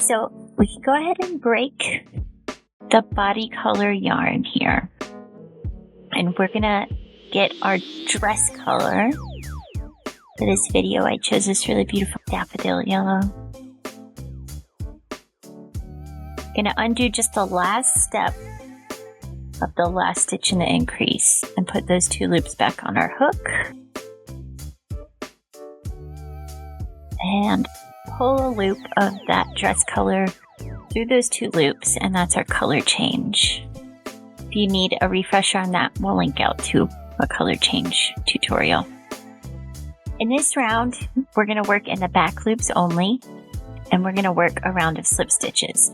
So we can go ahead and break the body color yarn here. And we're gonna get our dress color. For this video, I chose this really beautiful daffodil yellow. Gonna undo just the last step of the last stitch in the increase and put those 2 loops back on our hook. And pull a loop of that dress color through those 2 loops, and that's our color change. If you need a refresher on that, we'll link out to a color change tutorial. In this round, we're going to work in the back loops only, and we're going to work a round of slip stitches.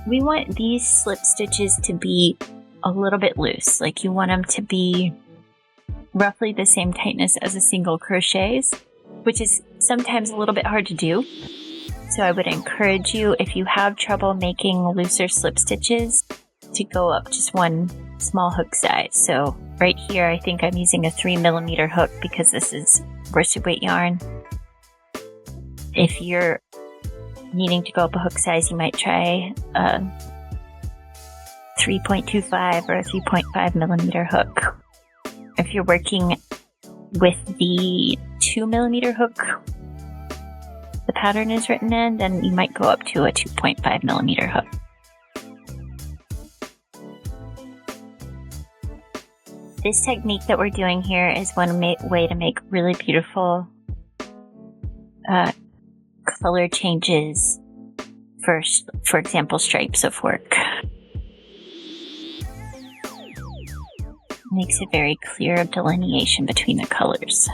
We want these slip stitches to be a little bit loose, like you want them to be roughly the same tightness as a single crochets, which is sometimes a little bit hard to do. So I would encourage you, if you have trouble making looser slip stitches, to go up just 1 small hook size. So right here, I think I'm using a 3mm hook because this is worsted weight yarn. If you're needing to go up a hook size, you might try a 3.25 or a 3.5mm hook. If you're working with the 2mm hook the pattern is written in, then you might go up to a 2.5mm hook. This technique that we're doing here is one way to make really beautiful color changes for example, stripes of work. Makes a very clear delineation between the colors.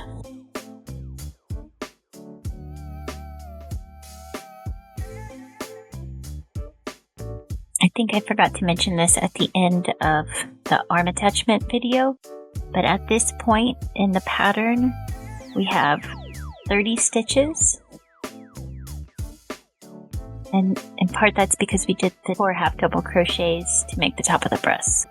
I think I forgot to mention this at the end of the arm attachment video, but at this point in the pattern, we have 30 stitches. And in part that's because we did the 4 half double crochets to make the top of the breast.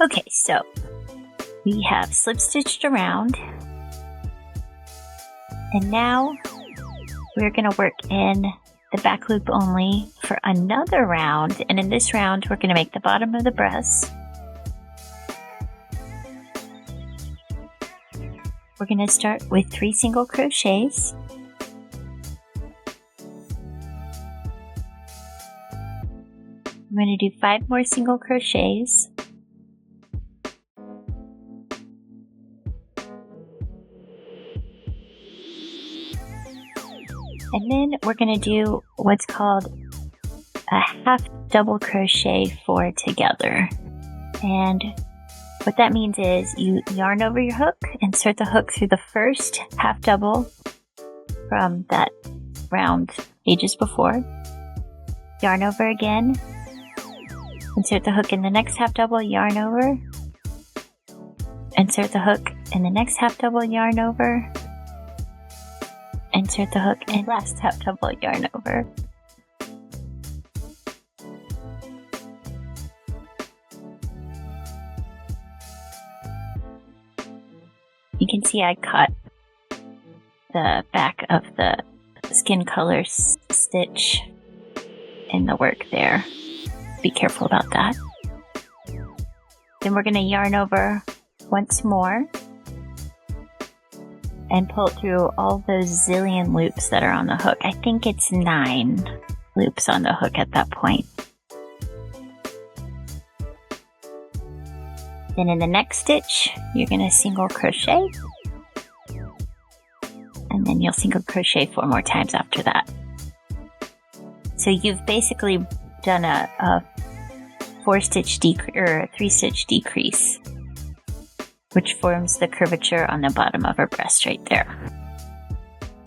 Okay, so we have slip stitched around, and now we're going to work in the back loop only for another round, and in this round we're going to make the bottom of the breast. We're going to start with 3 single crochets. I'm going to do 5 more single crochets. And then we're going to do what's called a half double crochet 4 together. And what that means is you yarn over your hook, insert the hook through the first half double from that round ages before, yarn over again, insert the hook in the next half double, yarn over, insert the hook in the next half double, yarn over, insert the hook and last half double, yarn over. You can see I caught the back of the skin color stitch in the work there. Be careful about that. Then we're going to yarn over once more and pull through all those zillion loops that are on the hook. I think it's 9 loops on the hook at that point. Then in the next stitch, you're going to single crochet, and then you'll single crochet 4 more times after that. So you've basically done a 4-stitch decrease, or a 3-stitch decrease, which forms the curvature on the bottom of her breast right there.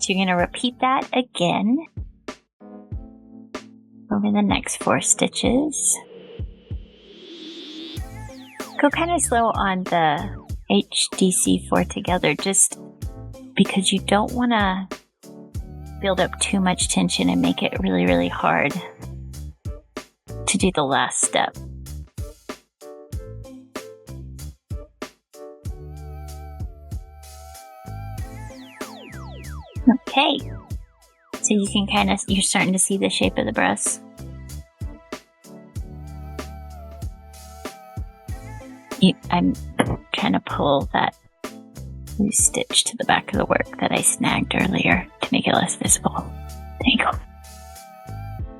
So you're going to repeat that again over the next 4 stitches. Go kind of slow on the HDC4 together, just because you don't want to build up too much tension and make it really, really hard to do the last step. Okay, so you can you're starting to see the shape of the breast. I'm trying to pull that loose stitch to the back of the work that I snagged earlier to make it less visible. There you go.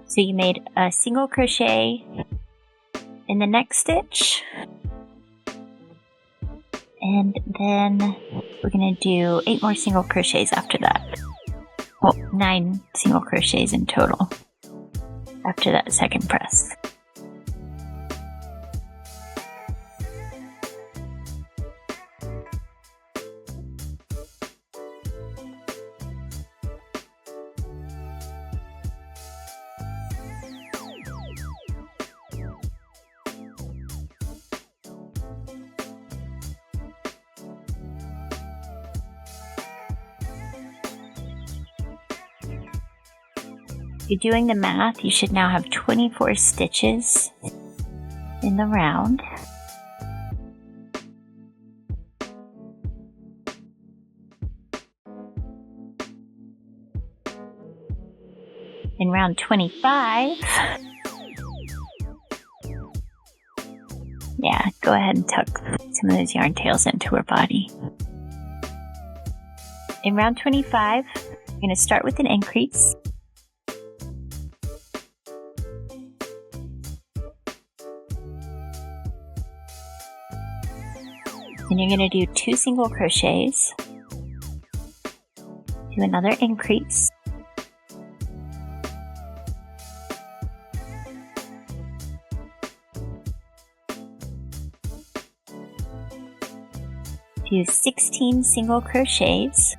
So you made a single crochet in the next stitch. And then we're going to do 8 more single crochets after that. Well, 9 single crochets in total after that second press. If you're doing the math, you should now have 24 stitches in the round. In round 25, yeah, go ahead and tuck some of those yarn tails into her body. In round 25, you're going to start with an increase. Then you're going to do 2 single crochets, do another increase, do 16 single crochets,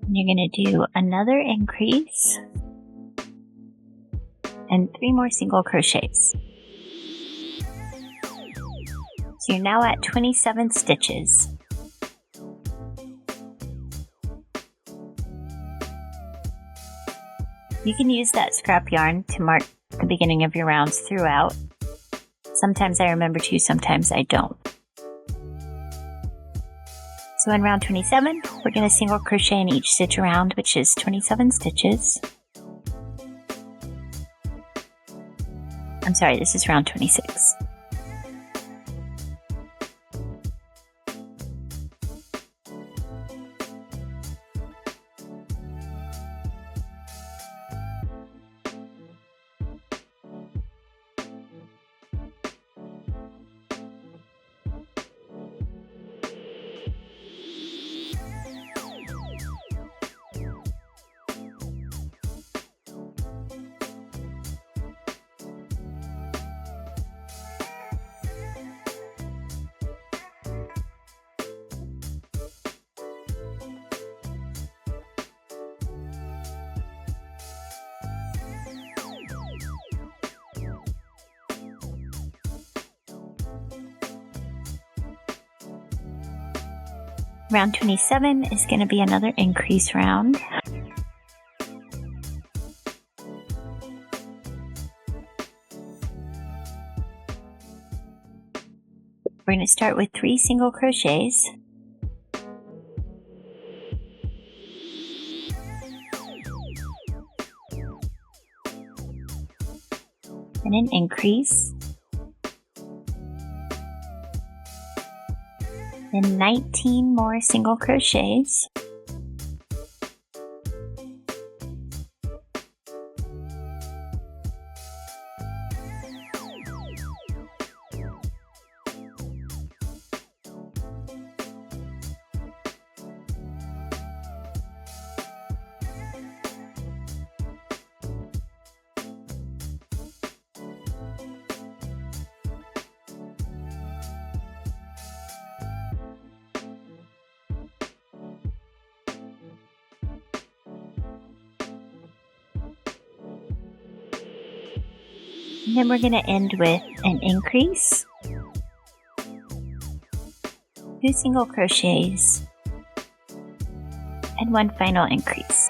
and you're going to do another increase and 3 more single crochets. So you're now at 27 stitches. You can use that scrap yarn to mark the beginning of your rounds throughout. Sometimes I remember to, sometimes I don't. So in round 27, we're going to single crochet in each stitch around, which is 27 stitches. I'm sorry, this is round 26. Round 27 is going to be another increase round. We're going to start with 3 single crochets. And an increase. Then 19 more single crochets. And then we're going to end with an increase, 2 single crochets, and 1 final increase.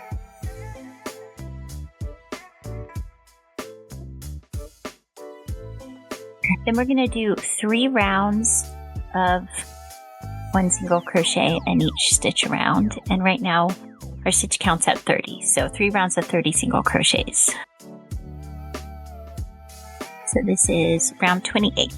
Then we're going to do 3 rounds of 1 single crochet in each stitch around. And right now our stitch count's at 30, so 3 rounds of 30 single crochets. So this is round 28.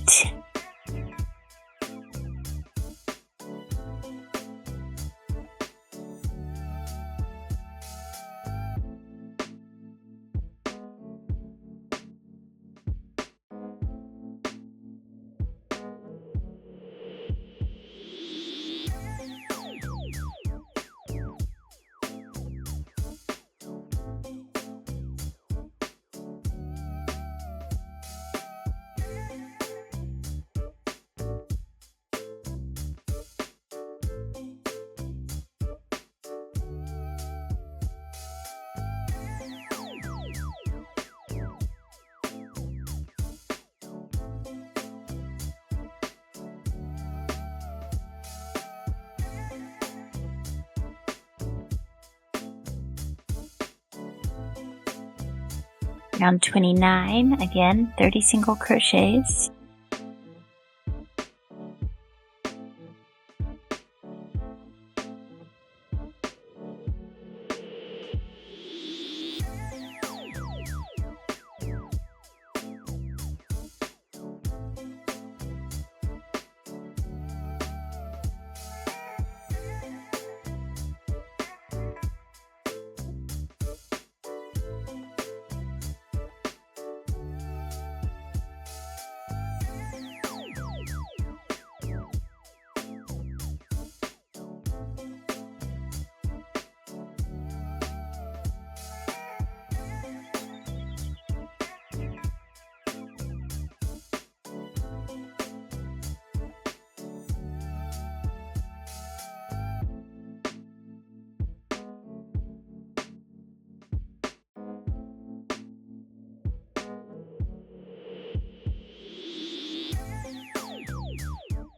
Round 29, again, 30 single crochets.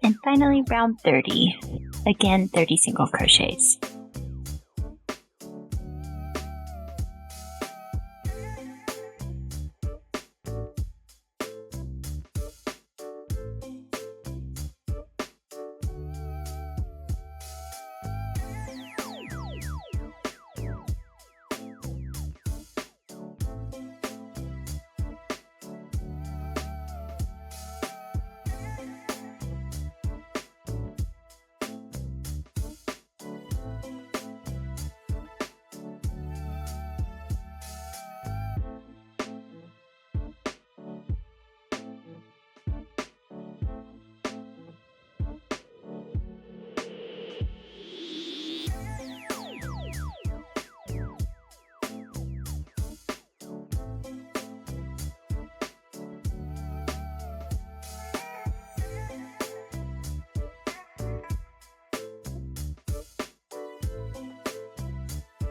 And finally, round 30. Again, 30 single crochets.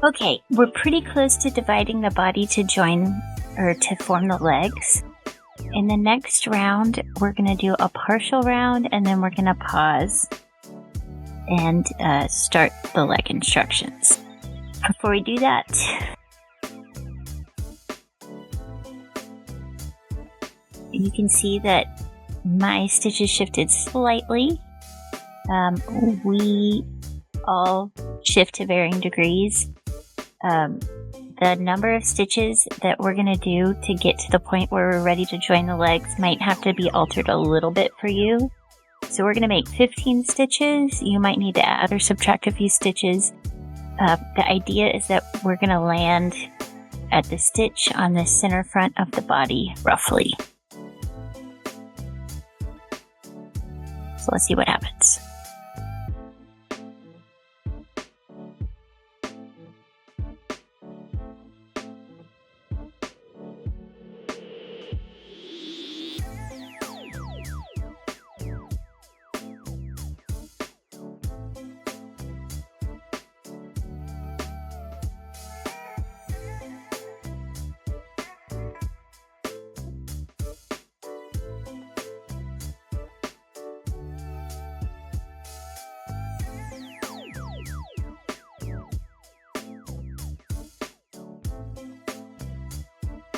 Okay, we're pretty close to dividing the body to join or to form the legs. In the next round, we're going to do a partial round and then we're going to pause and start the leg instructions. Before we do that, you can see that my stitches shifted slightly. We all shift to varying degrees. The number of stitches that we're going to do to get to the point where we're ready to join the legs might have to be altered a little bit for you. So we're going to make 15 stitches. You might need to add or subtract a few stitches. The idea is that we're going to land at the stitch on the center front of the body, roughly. So let's see what happens.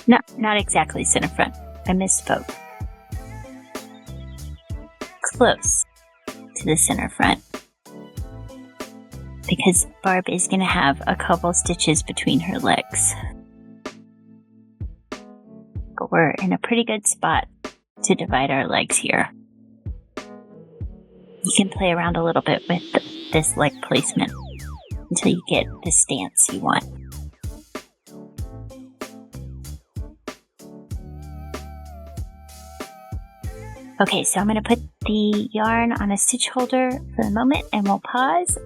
No, not exactly center front. I misspoke. Close to the center front. Because Barb is going to have a couple stitches between her legs. But we're in a pretty good spot to divide our legs here. You can play around a little bit with this leg placement until you get the stance you want. Okay, so I'm going to put the yarn on a stitch holder for the moment, and we'll pause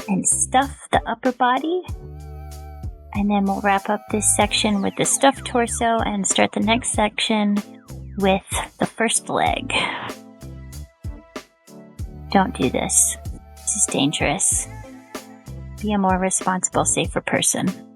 and stuff the upper body. And then we'll wrap up this section with the stuffed torso and start the next section with the first leg. Don't do this. This is dangerous. Be a more responsible, safer person.